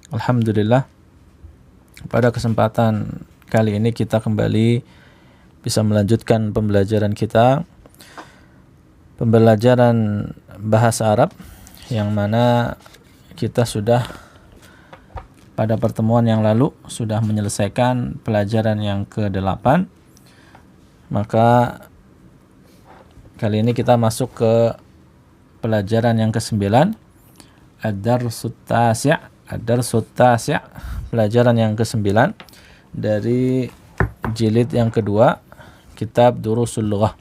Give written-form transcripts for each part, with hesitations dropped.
Alhamdulillah, pada kesempatan kali ini kita kembali bisa melanjutkan pembelajaran kita, pembelajaran bahasa Arab, yang mana kita sudah pada pertemuan yang lalu sudah menyelesaikan pelajaran yang ke-8. Maka kali ini kita masuk ke pelajaran yang ke-9, Ad-Darsut Tasi'. Ad-Darsut Tasi', pelajaran yang ke-9 dari jilid yang kedua, kitab Durusul Lughah.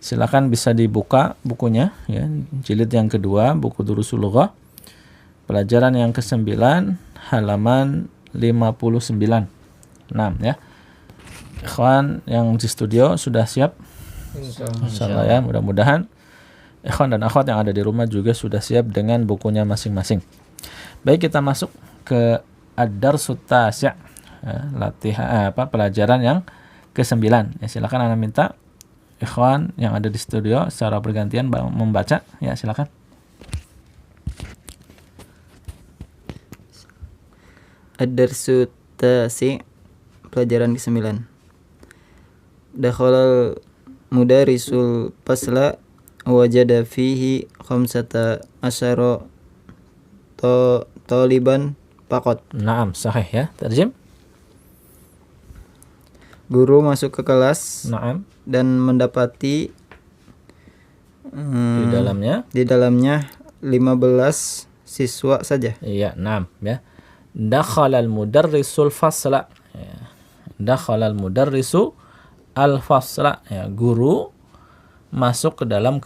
Silakan bisa dibuka bukunya ya, jilid yang kedua, buku Durusul Lughah. Pelajaran yang ke-9, halaman 59. Nah, ya. Ikhwan yang di studio sudah siap? Insyaallah ya, mudah-mudahan ikhwan dan akhwat yang ada di rumah juga sudah siap dengan bukunya masing-masing. Baik, kita masuk ke Ad-Darsut Tasi', pelajaran yang ke-9. Ya, silakan Anda minta ikhwan yang ada di studio secara bergantian membaca. Ya, silakan. Ad-Darsut Tasi', pelajaran ke-9. Dakhalal mudarrisul fasla wajada fihi khamsata asyara taliban faqat. Naam, sahih ya. Terjem. Guru masuk ke kelas. Naam. Dan mendapati di dalamnya 15 siswa saja. Iya, naam ya. Dakhalal mudarrisul fasla. Ya. Dakhalal mudarrisu al-fasla, ya, guru masuk ke dalam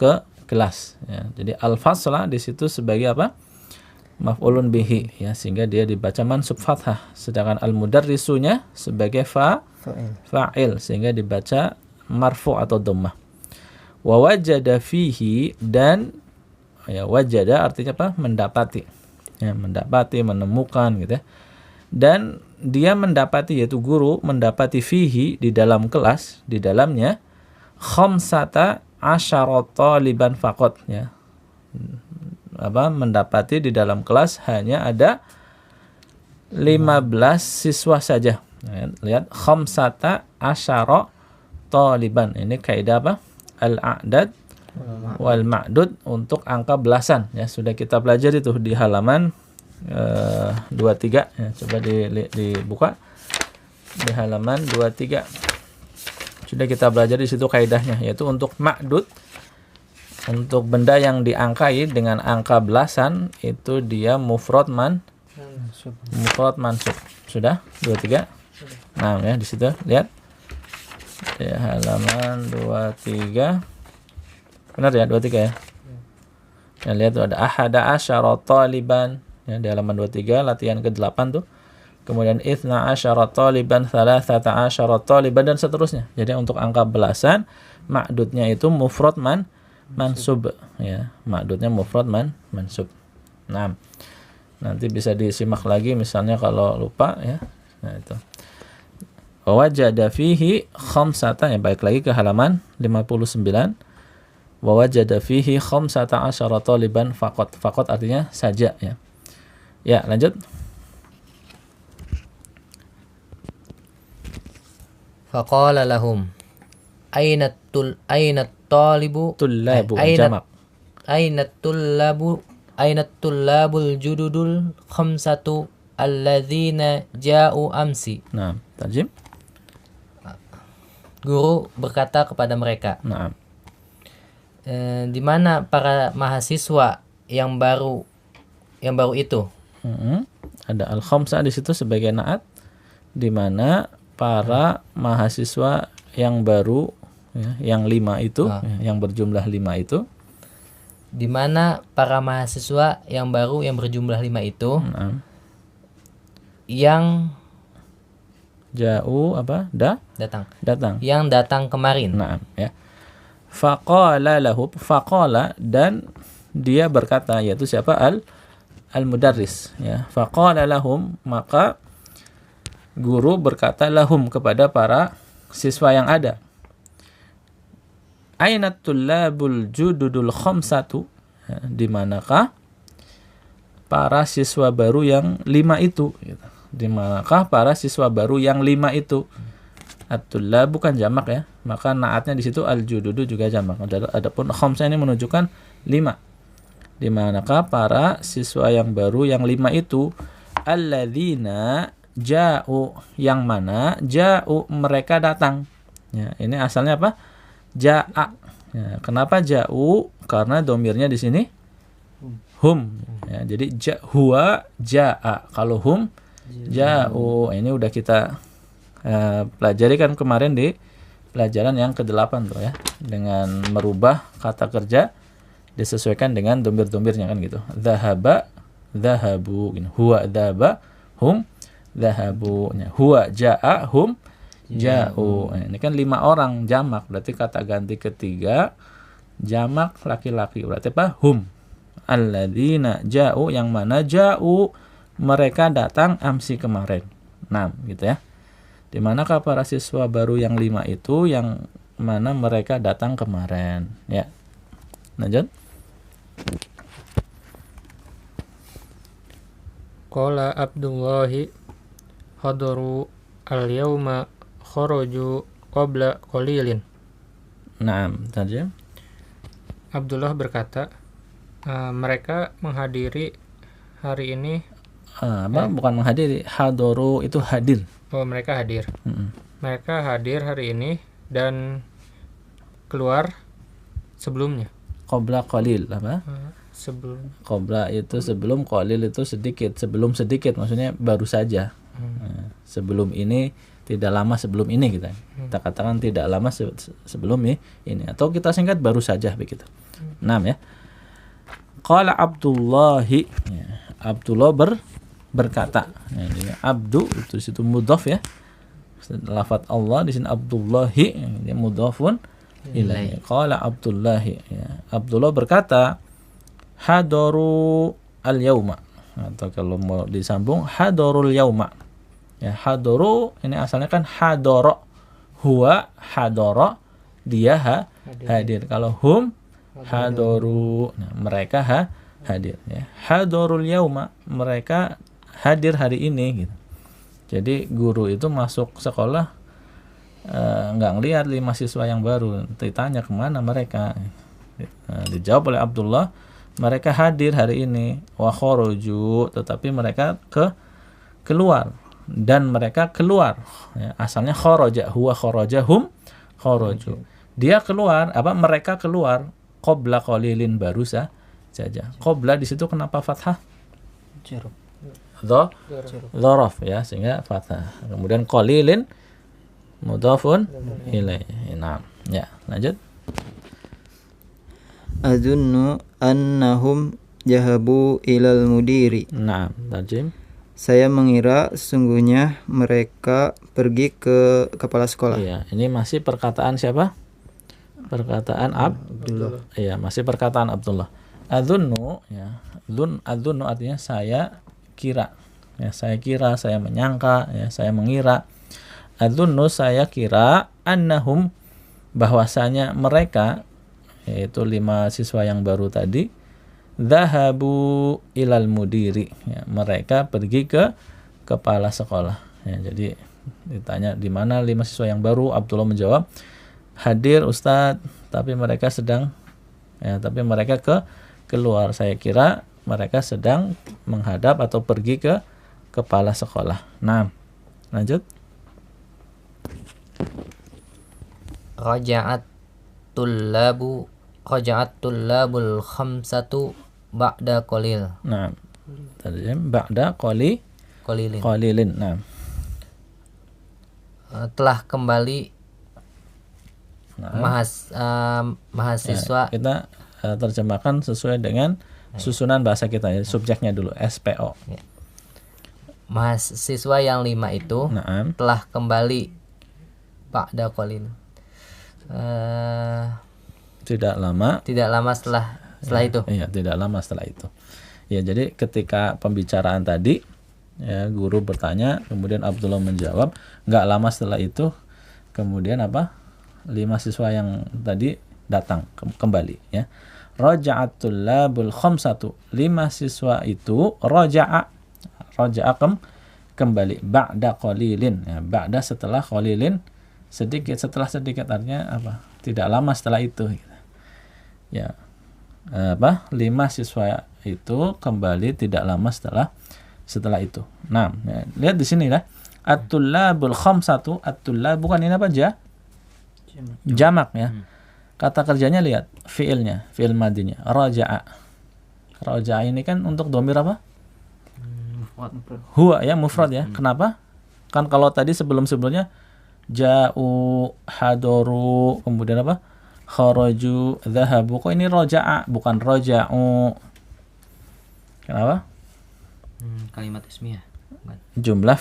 kelas ya. Jadi al-fasla di situ sebagai apa? Maf'ulun bihi ya, sehingga dia dibaca mansub fathah, sedangkan al-mudarrisunya sebagai fa'il sehingga dibaca marfu' atau dhammah. Wa wajada fihi, dan ya wajada artinya apa? Mendapati. Ya, mendapati, menemukan gitu ya. Dan dia mendapati, yaitu guru mendapati fihi, di dalam kelas, di dalamnya khamsata asyarata liban faqat ya. Mendapati di dalam kelas hanya ada 15 siswa saja. Ya, lihat khamsata asyara taliban. Ini kaidah apa? Al-a'dad wal ma'dud untuk angka belasan ya. Sudah kita pelajari itu di halaman 23 ya. Coba dibuka di halaman 23. Sudah kita belajar di situ kaidahnya, yaitu untuk ma'dud, untuk benda yang diangkai dengan angka belasan, itu dia mufrad mansub. Sudah 23? Nah, ya di situ lihat. Di halaman 23. Benar ya, 23 ya? Ya, lihat tuh ada ahada asyara taliban ya, di halaman 23 latihan ke-8 tuh. Kemudian itsna asyara taliban, thalathata asyara taliban, dan seterusnya. Jadi untuk angka belasan ma'dudnya itu mufrad mansub ya, ma'dudnya mufrad mansub. Nah, nanti bisa disimak lagi misalnya kalau lupa ya. Nah, itu. Wajada fihi khamsata, ya, balik lagi ke halaman 59. Wajada fihi khamsata asyara taliban faqat. Faqat artinya saja ya. Ya, lanjut. Faqala lahum aina talibu tullabu aina tullabul jududul khamsatu alladzina ja'u amsi. Nah, tarjim. Guru berkata kepada mereka, Nah, di mana para mahasiswa yang baru itu? Ada al-khamsah di situ sebagai naat, di mana para mahasiswa yang baru ya, yang 5 itu ya, yang berjumlah 5 itu. Di mana para mahasiswa yang baru yang berjumlah 5 itu yang ja'u datang. Yang datang kemarin. Nah, ya. Faqala lahu, faqala, dan dia berkata, yaitu siapa? Al-mudarris ya. Faqala lahum, maka guru berkata lahum kepada para siswa yang ada. Ainatul labul jududul khamsatu, di manakah para siswa baru yang 5 itu gitu. Di manakah para siswa baru yang 5 itu? At-tullab bukan jamak ya, maka naatnya di situ al-jududu juga jamak. Adapun khamsah ini menunjukkan 5. Di manakah para siswa yang baru yang 5 itu? Alladzina ja'u, yang mana ja'u mereka datang. Ya, ini asalnya apa? Ja'a. Ya, kenapa ja'u? Karena domirnya di sini hum. Ya, jadi huwa ja'a. Kalau hum ja'u. Ini udah kita pelajari kan kemarin di pelajaran yang ke-8 tuh ya. Dengan merubah kata kerja disesuaikan dengan domir-domirnya kan gitu. Dhahaba, dhahabu. Huwa dhahaba, hum dhahabu. Huwa ja'a, hum ja'u. Ini kan 5 orang jamak, berarti kata ganti ketiga jamak laki-laki, berarti apa? Hum. Alladzina ja'u, yang mana ja'u mereka datang amsi kemarin. 6 gitu ya. Di manakah para siswa baru yang 5 itu, yang mana mereka datang kemarin ya. Lanjut. Qala Abdullahi hadaru al-yawma kharaju qabla qalilin. Naam, tarjim. Abdullah berkata, mereka menghadiri hari ini. Bukan menghadiri, hadaru itu hadir. Oh, mereka hadir. Mereka hadir hari ini dan keluar sebelumnya. Qabla qalil apa? Sebelum. Qabla itu sebelum, qalil itu sedikit, sebelum sedikit maksudnya baru saja. Sebelum ini, tidak lama sebelum ini kita katakan tidak lama sebelum ini, atau kita singkat baru saja begitu. 6 ya. Qala Abdullahi, ya, Abdullah berkata. Ya, ini abdu itu situ mudhaf ya. Lafaz Allah di sini Abdullahi, dia mudhafun ilaihi. Qala Abdullahi, ya. Abdullah berkata, hadaru al-yauma, atau kalau mau disambung hadarul yauma. Ya, hadaru ini asalnya kan hadara. Huwa hadara, dia hadir. Kalau hum hadaru, nah, mereka hadir ya. Hadarul yauma, mereka hadir hari ini gitu. Jadi guru itu masuk sekolah nggak ngelihat 5 siswa yang baru, ditanya kemana mereka. Dijawab oleh Abdullah, mereka hadir hari ini. Wa kharaju, tetapi mereka keluar, dan mereka keluar ya, asalnya kharaja, huwa kharajahum kharaju. Dia keluar, mereka keluar qabla qalilin, baru saja. Qabla di situ kenapa fathah? Dzaraf ya, sehingga fathah. Kemudian qalilin mudhafun ilaihi. Nah, ya, lanjut. Azunnu annahum jahabu ilal mudiri. Nah, tarjim. Saya mengira sesungguhnya mereka pergi ke kepala sekolah. Iya, ini masih perkataan siapa? Perkataan Abdullah. Iya, masih perkataan Abdullah. Adzunnu ya. Adzunnu artinya saya kira. Ya, saya kira, saya menyangka, ya, saya mengira. Adzunnu, saya kira, annahum, bahwasanya mereka, yaitu 5 siswa yang baru tadi, dhahabu ilal mudiri, ya, mereka pergi ke kepala sekolah. Ya, jadi ditanya di mana 5 siswa yang baru, Abdullah menjawab, hadir Ustadz, tapi mereka sedang, ya, tapi mereka keluar. Saya kira mereka sedang menghadap atau pergi ke kepala sekolah. Nah, lanjut. Raja'at tullabul khamsatu ba'da qalil. Nah, tadi ba'da qalilin. Nah, telah kembali mahasiswa. ya, kita terjemahkan sesuai dengan susunan bahasa kita ya. Subjeknya dulu SPO. Ya. Mahasiswa yang 5 itu telah kembali ba'da qalil. Tidak lama setelah itu. Iya, tidak lama setelah itu. Ya, jadi ketika pembicaraan tadi, ya, guru bertanya, kemudian Abdullah menjawab, nggak lama setelah itu, kemudian 5 siswa yang tadi datang kembali, ya. raja'at tullabul khamsatu, 5 siswa itu raja'a kembali ba'da qalilin, ya, ba'da setelah qalilin, sedikit, setelah sedikit, artinya apa? Tidak lama setelah itu gitu. Ya. 5 siswa itu kembali tidak lama setelah itu. Nah, ya, lihat di sini lah. At-tullabul khamsatu, at-tullab bukan ini apa aja? Jamak ya. Kata kerjanya lihat fiilnya, fiil madinya. Raja'a. Raja'a ini kan untuk dhamir apa? Huwa ya, mufrad ya. Kenapa? Kan kalau tadi sebelum-sebelumnya ja'u, hadaru, kemudian apa? Kharaju, dhahabu. Kok ini raja'a bukan raja'u? Kenapa? Kalimat ismiyah. Jumlah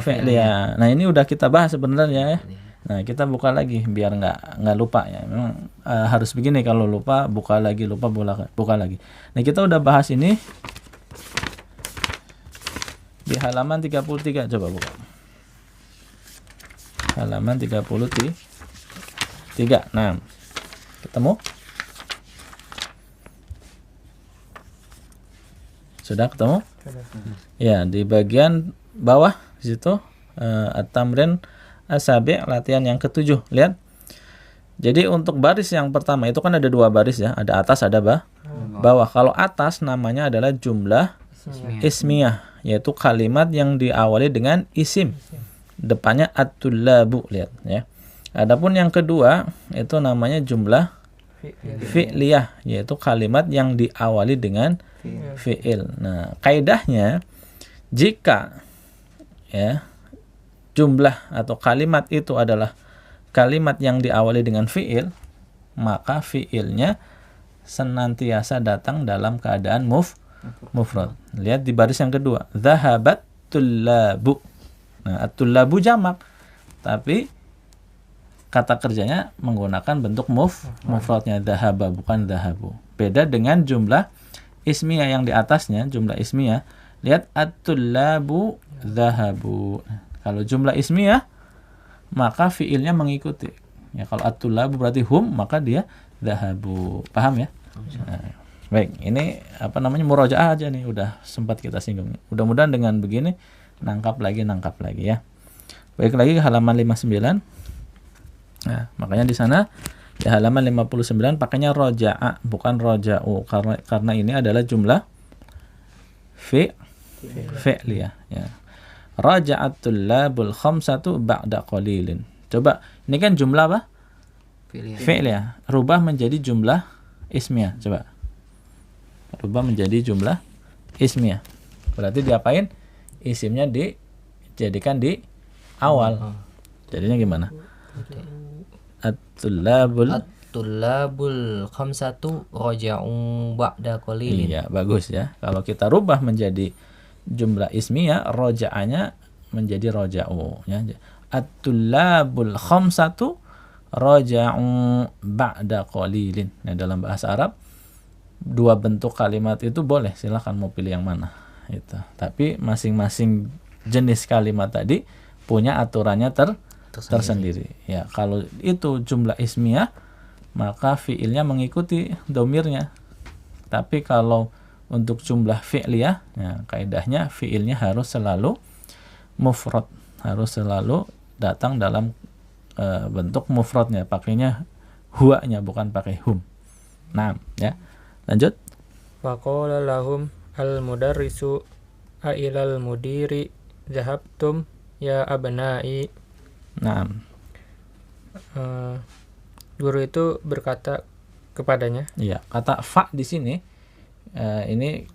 fi'liyah. Nah, ini udah kita bahas sebenarnya ya. Nah, kita buka lagi biar nggak lupa ya. Memang harus begini, kalau lupa buka lagi, buka lagi. Nah, kita udah bahas ini di halaman 33, coba buka. Halaman 33. Nah, ketemu? Sudah ketemu? Ya, di bagian bawah di situ at-tamrin asabi', latihan yang ke-7. Lihat. Jadi untuk baris yang pertama itu kan ada 2 baris ya, ada atas, ada bawah. Kalau atas namanya adalah jumlah ismiyah, yaitu kalimat yang diawali dengan isim. Depannya at-tullabu, lihat ya. Adapun yang kedua itu namanya jumlah fi'liyah, yaitu kalimat yang diawali dengan fi'il. Nah, kaidahnya jika ya jumlah atau kalimat itu adalah kalimat yang diawali dengan fi'il, maka fi'ilnya senantiasa datang dalam keadaan mufrad. Lihat di baris yang kedua, dhahabat tullabu. Nah, at-tullabu jamak, tapi kata kerjanya menggunakan bentuk mufradnya dhahaba, bukan dhahabu. Beda dengan jumlah ismiyah yang di atasnya, jumlah ismiyah. Lihat at-tullabu dhahabu. Kalau jumlah ismiyah maka fiilnya mengikuti. Ya, kalau at-tullabu berarti hum, maka dia dhahabu. Paham ya? Nah, baik, ini murajaah aja nih, udah sempat kita singgung. Mudah-mudahan dengan begini nangkap lagi ya. Baik, lagi ke halaman 59. Nah, makanya di sana di halaman 59 pakainya roja'a bukan roja'u, karena ini adalah jumlah fi'liyah ya. Raja'at tullabul khamsatu ba'da qalilin. Coba, ini kan jumlah apa? Fi'liyah. Rubah menjadi jumlah ismiyah. Coba. Rubah menjadi jumlah ismiyah. Berarti diapain? Isimnya dijadikan di awal. Jadinya gimana? At-tullabul khamsatu raja'u ba'da qalilin. Iya, bagus ya. Kalau kita rubah menjadi jumlah ismiyah, roja'anya menjadi roja'u ya. At-tullabul khamsatu raja'u ba'da qalilin. Nah, dalam bahasa Arab 2 bentuk kalimat itu boleh, silahkan mau pilih yang mana itu. Tapi masing-masing jenis kalimat tadi punya aturannya tersendiri. Ya, kalau itu jumlah ismiyah maka fiilnya mengikuti domirnya. Tapi kalau untuk jumlah fi'liyah, ya, kaidahnya fiilnya harus selalu mufrad, harus selalu datang dalam bentuk mufradnya, pakainya huwanya bukan pakai hum. Nah, ya. Lanjut. Faqala lahum al-mudarrisu ailal mudiri dhahabtum ya abnai. Nah. Guru itu berkata kepadanya. Iya, kata fa di sini ini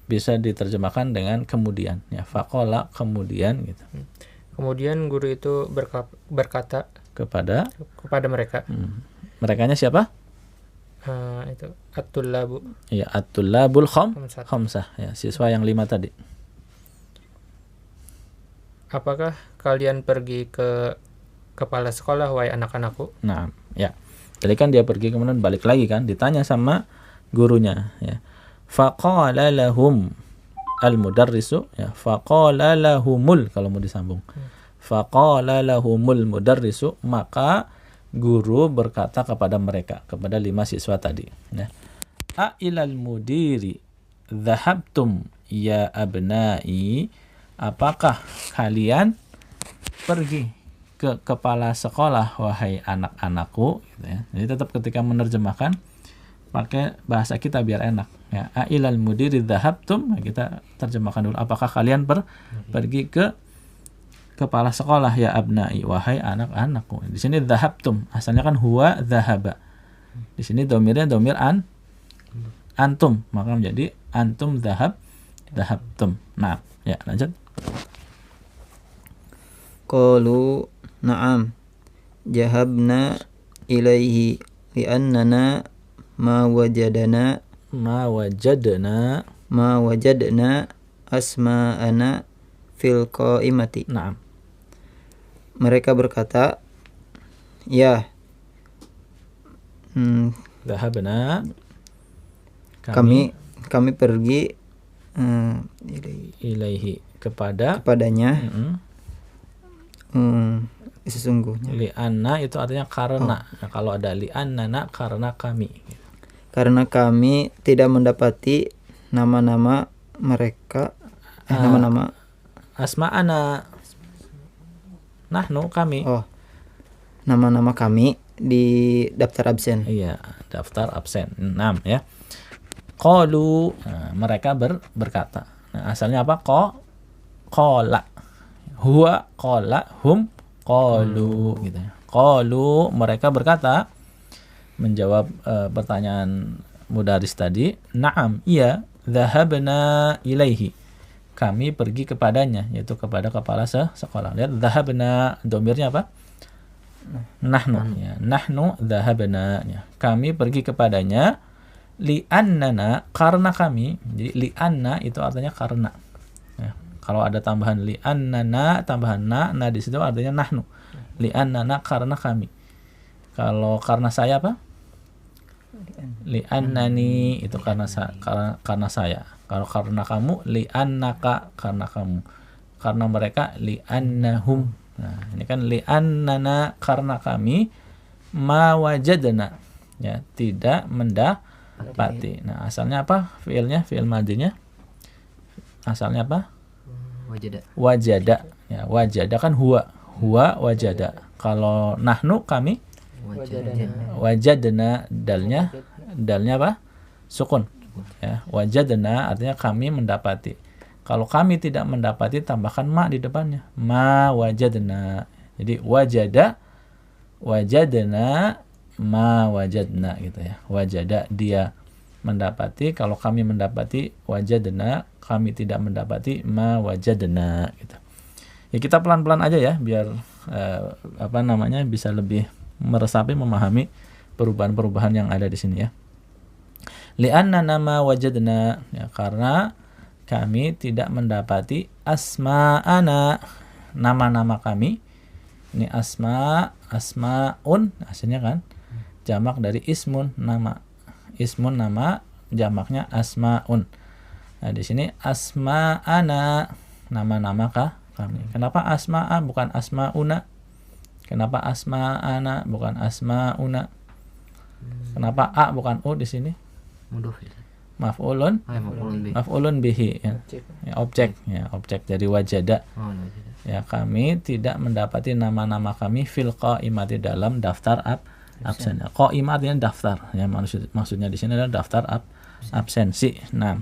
bisa diterjemahkan dengan kemudian ya, faqala kemudian gitu. Kemudian guru itu berkata kepada mereka. Merekanya siapa? Itu at-tullabu. Iya, at-tullabul khamsah ya, siswa yang 5 tadi. Apakah kalian pergi ke kepala sekolah wahai anak-anakku? Nah, ya. Jadi kan dia pergi kemudian balik lagi kan, ditanya sama gurunya ya. Faqala lahum al-mudarrisu ya, faqala lahumul kalau mau disambung. Faqala lahumul mudarrisu, maka guru berkata kepada mereka, kepada 5 siswa tadi. Ya. A ilal mudiri dhahabtum ya abnai, apakah kalian pergi ke kepala sekolah wahai anak-anakku, gitu ya. Jadi tetap ketika menerjemahkan pakai bahasa kita biar enak ya. A ilal mudiri dhahabtum, kita terjemahkan dulu, apakah kalian pergi ke kepala sekolah ya abnai, wahai anak-anakku. Di sini dhahabtum asalnya kan huwa dhahaba. Di sini domirnya domir antum, maka menjadi antum dhahabtum. Nah, ya lanjut. Qalu na'am jahabna ilaihi li'annana ma wajadna asma'ana fil qaimati. Naam. Mereka berkata, ya, Dhahabna, kami pergi ilaihi, kepadanya. Sesungguhnya. Li'anna itu artinya karena. Nah, kalau ada li'annana, karena kami. Karena kami tidak mendapati nama-nama mereka, nama-nama asma'ana, nahnu, kami. Nama-nama kami di daftar absen. Iya, daftar absen. 6 ya. Qalu, mereka berkata. Nah, asalnya apa? Qala. Huwa qala, hum qalu, gitu ya. Qalu, mereka berkata, menjawab pertanyaan mudaris tadi. Na'am, iya, dhahabna ilaihi, kami pergi kepadanya, yaitu kepada kepala sekolah. Lihat, dhahabna, domirnya apa? Nahnu. Ya, nahnu dhahabna, ya. Kami pergi kepadanya. Li'annana, karena kami. Jadi li'anna itu artinya karena. Ya. Kalau ada tambahan li'annana, tambahan na di situ artinya nahnu. Li'annana, karena kami. Kalau karena saya apa? Li'annani, itu karena saya. Kalau karena kamu, li'annaka, karena kamu. Karena mereka, li'annahum. Nah, ini kan li'annana, karena kami, ma wajadna, ya, tidak mendapati. Nah, asalnya apa? Fiilnya, fiil madinya. Asalnya apa? Wajada. Ya, wajada kan huwa wajada. Kalau nahnu, kami, wajadna, dalnya apa? Sukun. Ya, wajadna artinya kami mendapati. Kalau kami tidak mendapati, tambahkan ma di depannya. Ma wajadna. Jadi wajadna, ma wajadna, gitu ya. Wajada, dia mendapati. Kalau kami mendapati, wajadna, kami tidak mendapati, ma wajadna, gitu. Ya, kita pelan-pelan aja ya, biar bisa lebih meresapi, memahami perubahan-perubahan yang ada di sini ya. Li'anna nama wajadna, ya, karena kami tidak mendapati asma'ana, nama-nama kami. Ini asma'un aslinya kan jamak dari ismun, nama. Ismun, nama, jamaknya asma'un. Nah, di sini asma'ana, nama-nama kami. Kenapa asma'a bukan asma'una? Kenapa asma'ana bukan asma'una? Kenapa a bukan u di sini? Maf'ulun bihi, ya. Objek dari wajada. Ya, kami tidak mendapati nama-nama kami fil qaimati, dalam daftar absen. Qaimah artinya daftar. Ya, maksudnya di sini adalah daftar absensi. Nah,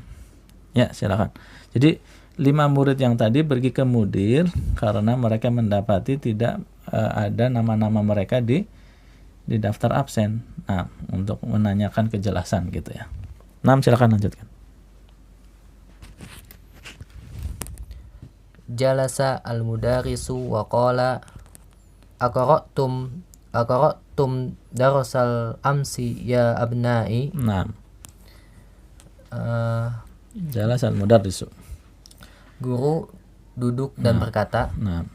ya, silakan. Jadi 5 murid yang tadi pergi ke mudir karena mereka mendapati tidak ada nama-nama mereka di daftar absen. Nah, untuk menanyakan kejelasan gitu ya. 6, silakan lanjutkan. Jalasa al-mudarisu wa qala aqra'tum darasal amsi ya abnai. Nah, jalasa al-mudarrisu, guru duduk dan berkata, nah,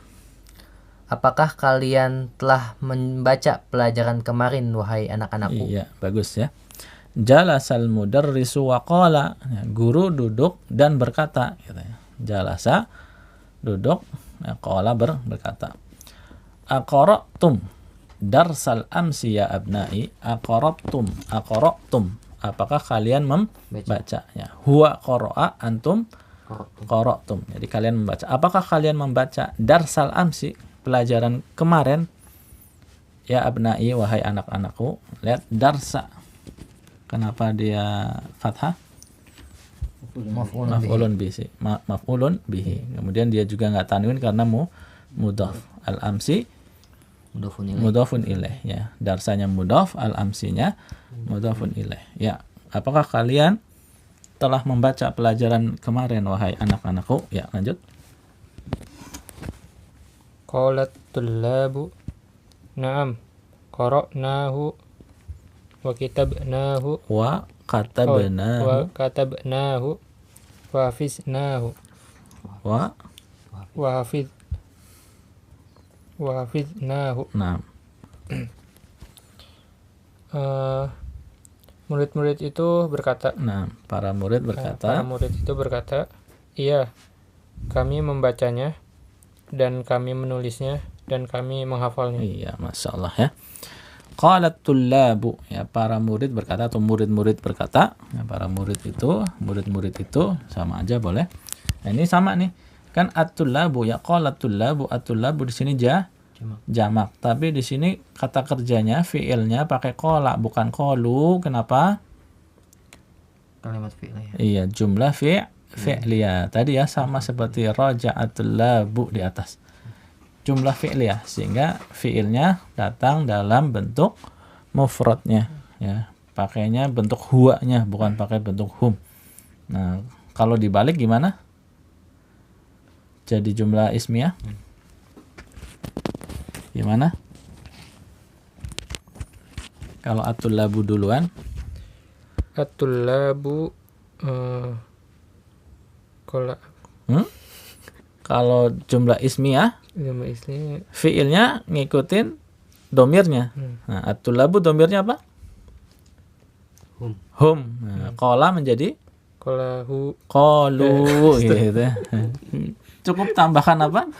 apakah kalian telah membaca pelajaran kemarin wahai anak-anakku? Iya, bagus ya. Jalasal mudarrisu wa qala, ya, guru duduk dan berkata, gitu ya. Jalasa, duduk, ya, qala berkata. Aqra'tum, darsal amsi ya abnai aqara'tum. Apakah kalian membaca? Ya. Huwa qara'a antum qara'tum. Jadi kalian membaca. Apakah kalian membaca darsal amsi, pelajaran kemarin? Ya abnai, wahai anak-anakku. Lihat darsa. Kenapa dia fathah? Maf'ulun bihi. Maf'ulun bihi. Kemudian dia juga enggak tanwin karena mudhaf. Al-amsi mudhafun ilaih, ya. Darsanya mudhaf, al-amsinya mudhafun ilaih. Ya. Apakah kalian telah membaca pelajaran kemarin wahai anak-anakku? Ya, lanjut. Qalat tullabu na'am qara'nahu wa kitabnahu Wa wa katabnahu katabnahu wa hafiznahu wa hafiznahu. Nah, Murid-murid itu berkata, para murid para murid itu berkata, iya, kami membacanya dan kami menulisnya dan kami menghafalnya. Iya, Masya Allah ya. Qalat tullabu, ya, para murid berkata atau murid-murid berkata. Ya, para murid itu sama aja boleh. Nah, ini sama nih. Kan at-tullabu, ya, qalat tullabu, at-tullabu di sini jamak. Tapi di sini kata kerjanya, fiilnya pakai qala bukan qalu. Kenapa? Kalimat fi'liyah. Iya, jumlah fi'liyah. Tadi ya sama seperti raja'atul labu di atas. Jumlah fi'liyah, sehingga fi'ilnya datang dalam bentuk mufradnya, ya. Pakainya bentuk huwanya, bukan pakai bentuk hum. Nah, kalau dibalik gimana? Jadi jumlah ismiyah. Gimana? Kalau at-tullabu duluan. At-tullabu Kalau jumlah ismiyah, fiilnya ngikutin domirnya. Nah, at-tullabu domirnya apa? Hum. Nah, qala menjadi qalu gitu. Cukup tambahkan apa?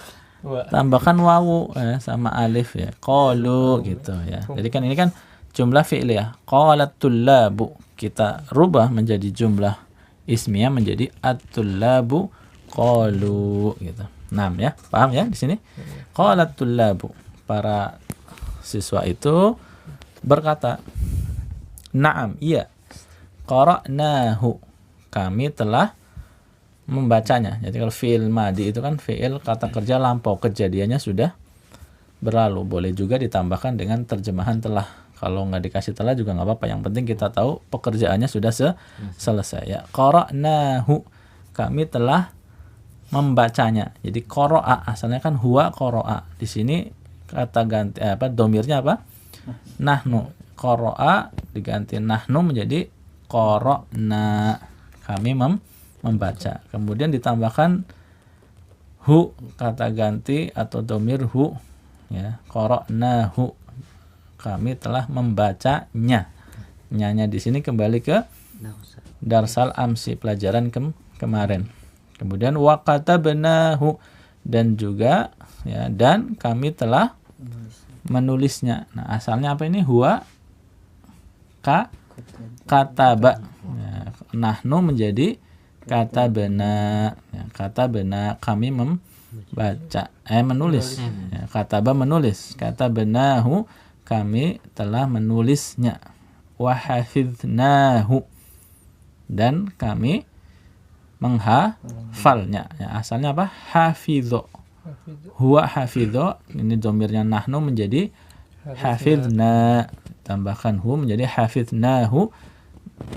Tambahkan wawu sama alif ya. Qalu gitu ya. Jadi kan ini kan jumlah fi'liyah. Qalat tullabu. Kita rubah menjadi jumlah ismiyah menjadi at-tullabu qalu gitu. 6 ya. Paham ya di sini? Qalat tullabu. Para siswa itu berkata, "Na'am, iya. Qara'nahu. Kami telah membacanya." Jadi kalau fi'il madi itu kan fi'il kata kerja lampau, kejadiannya sudah berlalu. Boleh juga ditambahkan dengan terjemahan telah. Kalau nggak dikasih telah juga nggak apa-apa. Yang penting kita tahu pekerjaannya sudah selesai. Ya, qara'nahu. Kami telah membacanya. Jadi qara'a asalnya kan huwa qara'a. Di sini kata ganti domirnya apa? Nahnu. Qara'a diganti nahnu menjadi qara'na. Kami membaca. Kemudian ditambahkan hu, kata ganti atau domir hu, ya, qara'nahu. Kami telah membacanya. Nyanya di sini kembali ke darsal amsi, pelajaran kemarin. Kemudian wa katabnahu, dan juga ya, dan kami telah menulisnya. Nah, asalnya apa ini? Huwa kataba. Ya, nahnu menjadi katabna. Ya, katabna, kami membaca, menulis. Ya, kataba menulis. Katabnahu, kami telah menulisnya. Wa hafidznahu, dan kami menghafalnya. Ya, asalnya apa? Hafidho. Huwa hafidho, ini domirnya nahnu menjadi hafidna. Tambahkan hu menjadi hafidnahu,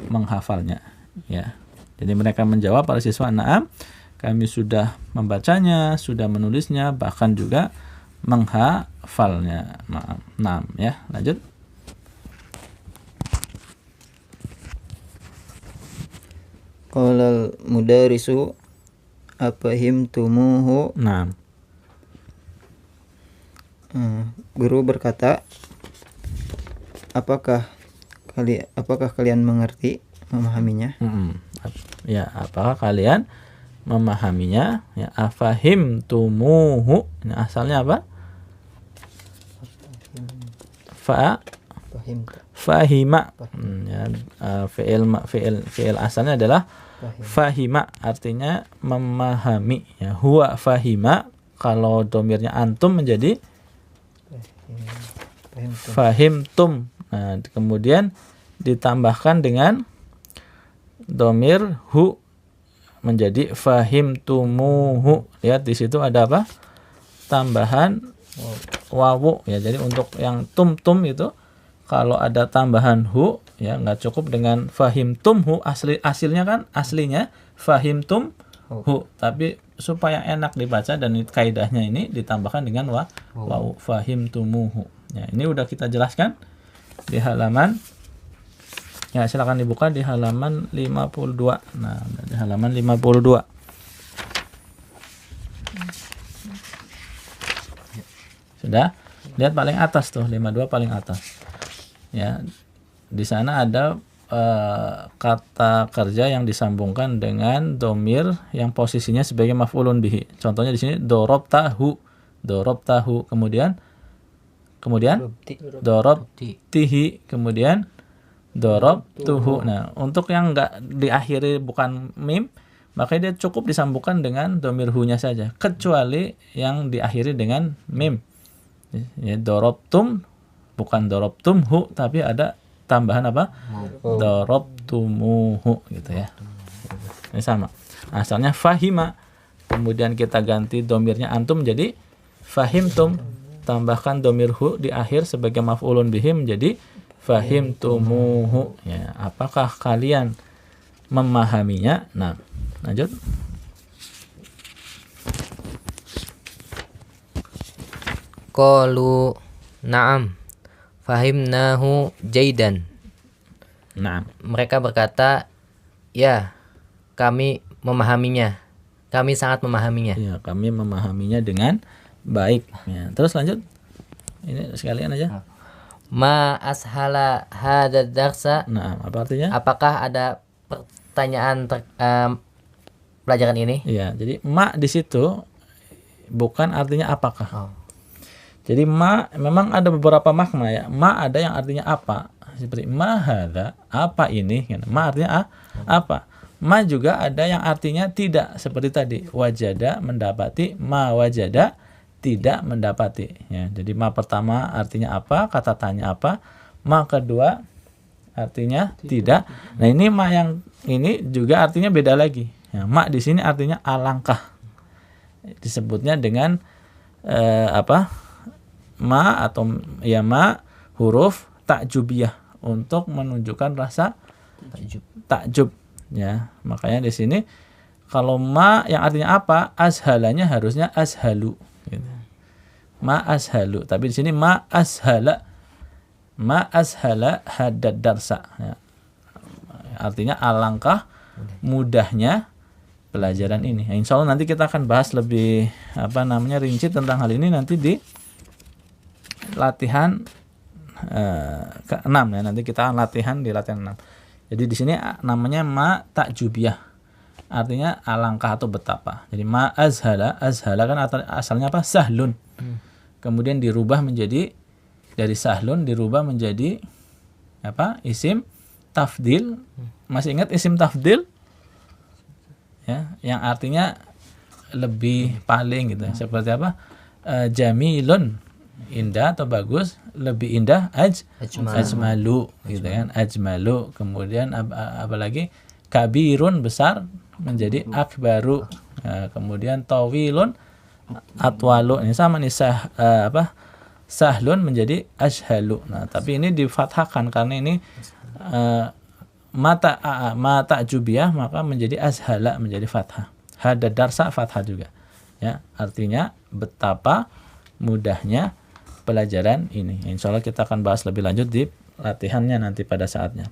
menghafalnya. Ya. Jadi mereka menjawab, para siswa, na'am, kami sudah membacanya, sudah menulisnya, bahkan juga menghafalnya. Na'am, ya. Lanjut. Qalal mudarisu afahimtumuhu. Na'am. Guru berkata, apakah kalian mengerti, memahaminya? Ya, apakah kalian memahaminya? Ya, afahimtumuhu. Nah, asalnya apa? Fahim. fahima. Ya, fi'il asalnya adalah fahima, artinya memahami. Ya, huwa fahima, kalau domirnya antum menjadi fahimtum. Nah, kemudian ditambahkan dengan domir hu menjadi fahimtumuhu. Lihat di situ ada apa? Tambahan wawu. Ya, jadi untuk yang tum itu kalau ada tambahan hu, ya nggak cukup dengan fahimtumhu. Aslinya kan fahimtum hu, tapi supaya enak dibaca dan kaidahnya ini ditambahkan dengan wawu fahimtumuhu. Ya, ini udah kita jelaskan di halaman, ya silakan dibuka di halaman 52. Nah, di halaman 52. Sudah? Lihat paling atas tuh, 52 paling atas. Ya. Di sana ada kata kerja yang disambungkan dengan domir yang posisinya sebagai maf'ulun bihi. Contohnya di sini dorobtahu, kemudian dorobtihi, kemudian dorobtuhu. Nah, untuk yang enggak diakhiri bukan mim, maka dia cukup disambungkan dengan domir hu-nya saja, kecuali yang diakhiri dengan mim. Ya, dorobtum bukan dorobtumhu, tapi ada tambahan apa? Dorobtumuhu gitu ya. Ini sama. Asalnya fahima, kemudian kita ganti domirnya antum jadi fahimtum, tambahkan domir hu di akhir sebagai maf'ulun bihi menjadi fahimtumuhu. Ya, apakah kalian memahaminya? Nah, lanjut. Qalu na'am fahimnahu jaidan. Nah, Mereka berkata, ya, kami memahaminya. Kami sangat memahaminya. ya, kami memahaminya dengan baik. Ya, terus lanjut. Ini sekalian aja. Ma ashala hadad darsa. Nah, apa artinya? Apakah ada pertanyaan pelajaran ini? Iya, jadi ma di situ bukan artinya apakah. Oh. Jadi ma memang ada beberapa makna ya. Ma ada yang artinya apa. Seperti ma hadza, apa ini? Ma artinya apa. Ma juga ada yang artinya tidak, seperti tadi wajada mendapati, ma wajada tidak mendapati. Ya, jadi ma pertama artinya apa? Kata tanya apa? Ma kedua artinya tidak. Nah, ini ma yang ini juga artinya beda lagi. Ya, ma di sini artinya alangkah. Disebutnya dengan apa? Ma atau ya ma huruf takjubiyah untuk menunjukkan rasa takjub. Ya, makanya di sini kalau ma yang artinya apa? Azhalanya harusnya azhalu. Gitu. Ma azhalu. Tapi di sini ma azhala. Ma azhala hadad darsa. Ya. Artinya alangkah mudahnya pelajaran ini. Ya, insya Allah nanti kita akan bahas lebih rinci tentang hal ini nanti di latihan ke-6 ya. Nanti kita latihan di latihan 6. Jadi di sini namanya ma takjubiyah. Artinya alangkah atau betapa. Jadi ma azhala kan asalnya apa? Sahlun. Kemudian dirubah menjadi dari sahlun dirubah menjadi apa? Isim tafdil. Masih ingat isim tafdil? Ya, yang artinya lebih paling gitu. Seperti apa? Jamilun, indah atau bagus, lebih indah ajmalu gitu kan, ajmalu. Kemudian apalagi kabirun, besar, menjadi akbaru. Kemudian tawilun atwalu. Ini sama nih sahlun menjadi ashhalu. Nah, tapi ini difathahkan karena ini mata jubiyah, maka menjadi azhala, menjadi fathah. Hadad darsa fathah juga. Ya, artinya betapa mudahnya pelajaran ini. Insya Allah kita akan bahas lebih lanjut di latihannya nanti pada saatnya.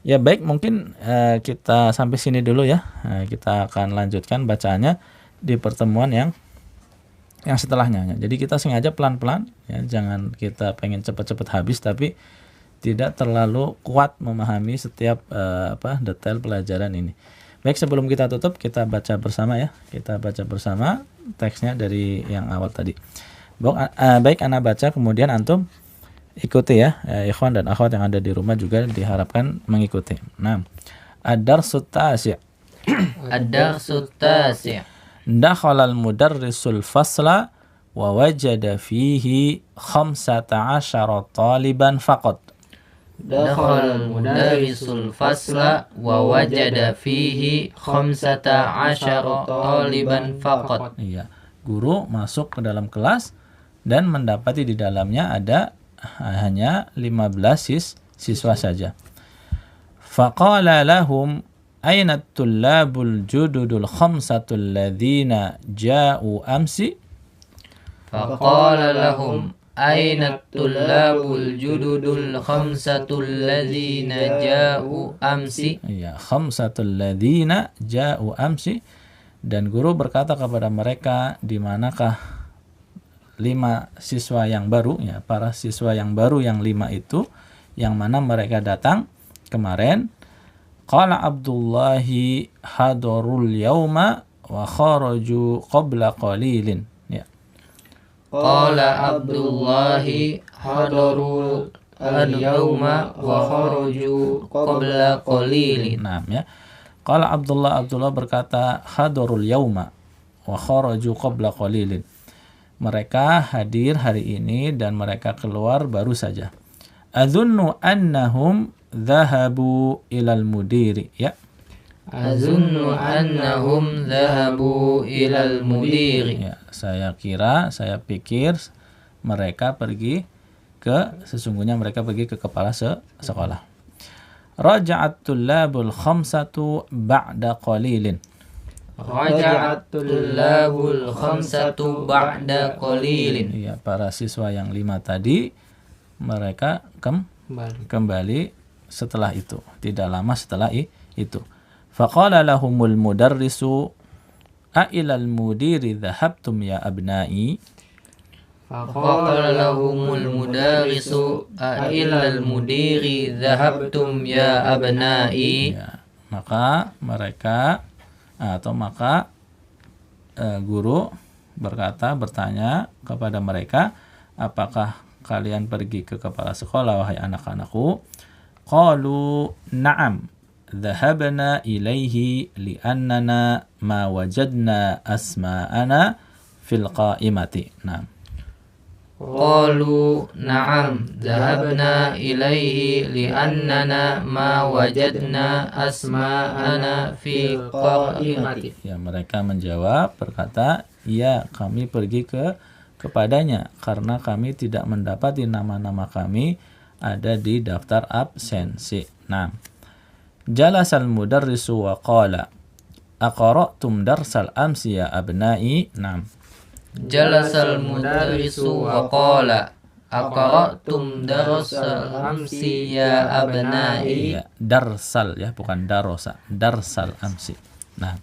Ya baik, mungkin kita sampai sini dulu ya. Kita akan lanjutkan bacaannya di pertemuan yang setelahnya. Jadi kita sengaja pelan-pelan, ya, jangan kita pengen cepat-cepat habis, tapi tidak terlalu kuat memahami setiap detail pelajaran ini. Baik, sebelum kita tutup, kita baca bersama ya. Kita baca bersama teksnya dari yang awal tadi. Baik, ana baca, kemudian antum ikuti ya, ikhwan dan akhwat yang ada di rumah juga diharapkan mengikuti. Nah, ad-darsut tasi'. Ad-darsu tasi'. Dakhala al-mudarrisul fasla wa wajada fihi 15 taliban faqat. Dakhala al-mudarrisul fasla wa wajada fihi 15 taliban faqat. Iya, guru masuk ke dalam kelas dan mendapati di dalamnya ada hanya 15 siswa saja. Faqala lahum aina at-tullabul jududul khamsatul ladzina ja'u amsi. Faqala lahum aina at-tullabul jududul khamsatul ladzina ja'u amsi. Iya, khamsatul ladzina ja'u amsi. Dan guru berkata kepada mereka, di manakah 5 siswa yang baru, ya, para siswa yang baru yang 5 itu, yang mana mereka datang kemarin. Qala Abdullahi hadarul yauma wa kharaju qabla qalilin. Ya. Qala Abdullahi hadaru al-yawma wa kharaju qabla qalilin. Nah, ya. Qala Abdullah berkata hadarul yauma wa kharaju qabla qalilin. Mereka hadir hari ini dan mereka keluar baru saja. Adzunnu annahum dhahabu ilal mudiri, ya. Azunnu annahum dhahabu ilal mudiri. Ya, saya pikir mereka sesungguhnya mereka pergi ke kepala sekolah. Raja'at tullabul khamsatu ba'da qalilin. Raja'at tullabul khamsatu ba'da qalilin. Ya, para siswa yang 5 tadi mereka kembali setelah itu, tidak lama setelah itu. Faqala lahumul mudarrisu a ilal mudiri dhahabtum ya abna'i. Faqala lahumul mudarrisu a ilal mudiri dhahabtum ya abna'i. Ya, maka guru bertanya kepada mereka, apakah kalian pergi ke kepala sekolah wahai anak-anakku? Qalu na'am dhahabna ilaihi li'annana ma wajadna asma'ana fil qa'imati. Nah. Qalu na'am dhahabna ilaihi li'annana ma wajadna asma'ana fil qa'imati. Ya, mereka menjawab berkata, "Ya, kami pergi kepadanya karena kami tidak mendapati nama-nama kami ada di daftar absensi." Nah, jalasal mudarrisu wa qala aqra'tum darsal amsi ya abna'i. Nah, jalasal mudarrisu wa qala aqra'tum darsal amsi ya abna'i. Ya, darsal ya, bukan darosa, darsal amsi. Nah,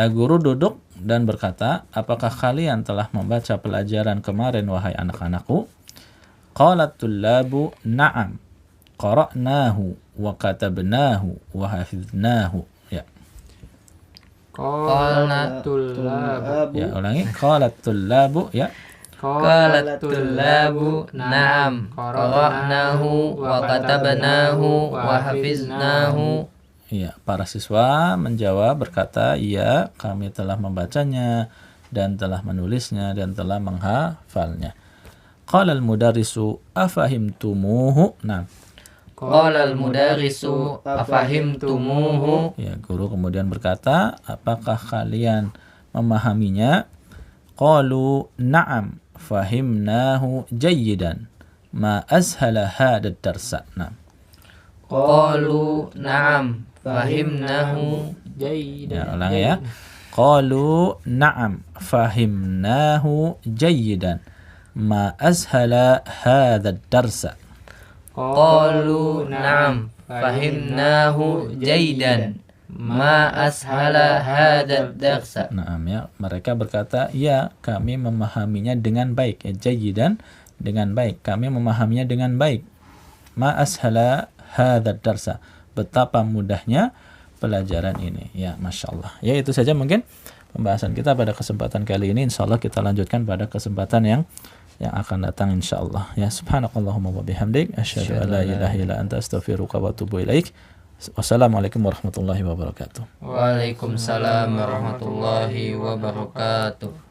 guru duduk dan berkata, apakah kalian telah membaca pelajaran kemarin wahai anak-anakku? Qalat tullabu na'am qara'nahu wa katabnahu wa hafiznahu. Ya. Qalat tullabu. Ya, ulangi. Qalat tullabu, ya. Qalat tullabu na'am qara'nahu wa katabnahu wa hafiznahu. Ya, para siswa menjawab berkata, iya, kami telah membacanya dan telah menulisnya dan telah menghafalnya. Qala al-mudarrisu afahimtumuhu. Nah. Qala al-mudarrisu afahimtumuhu. Ya, guru kemudian berkata, apakah kalian memahaminya? Qalu na'am fahimnahu jayyidan ma azhala hadad darsa. Nah. Qalu na'am fahimnahu Jayyidan. Ya, ulang ya. Qalu na'am fahimnahu jayyidan ma azhala hadad darsa. Qalu na'am fahimnahu jayyidan ma ashala hadad darsa. Naam, ya, mereka berkata, ya, kami memahaminya dengan baik. Ya, jayyidan, dengan baik. Kami memahaminya dengan baik. Ma ashala hadad darsa. Betapa mudahnya pelajaran ini. Ya, Masya Allah. Ya, itu saja mungkin pembahasan kita pada kesempatan kali ini. Insya Allah kita lanjutkan pada kesempatan yang yang akan datang insyaallah. Ya, subhanakallahumma wa bihamdik asyhadu an la ilaha illa anta astaghfiruka wa atubu ilaik. Wassalamualaikum warahmatullahi wabarakatuh. Waalaikumsalam warahmatullahi wabarakatuh.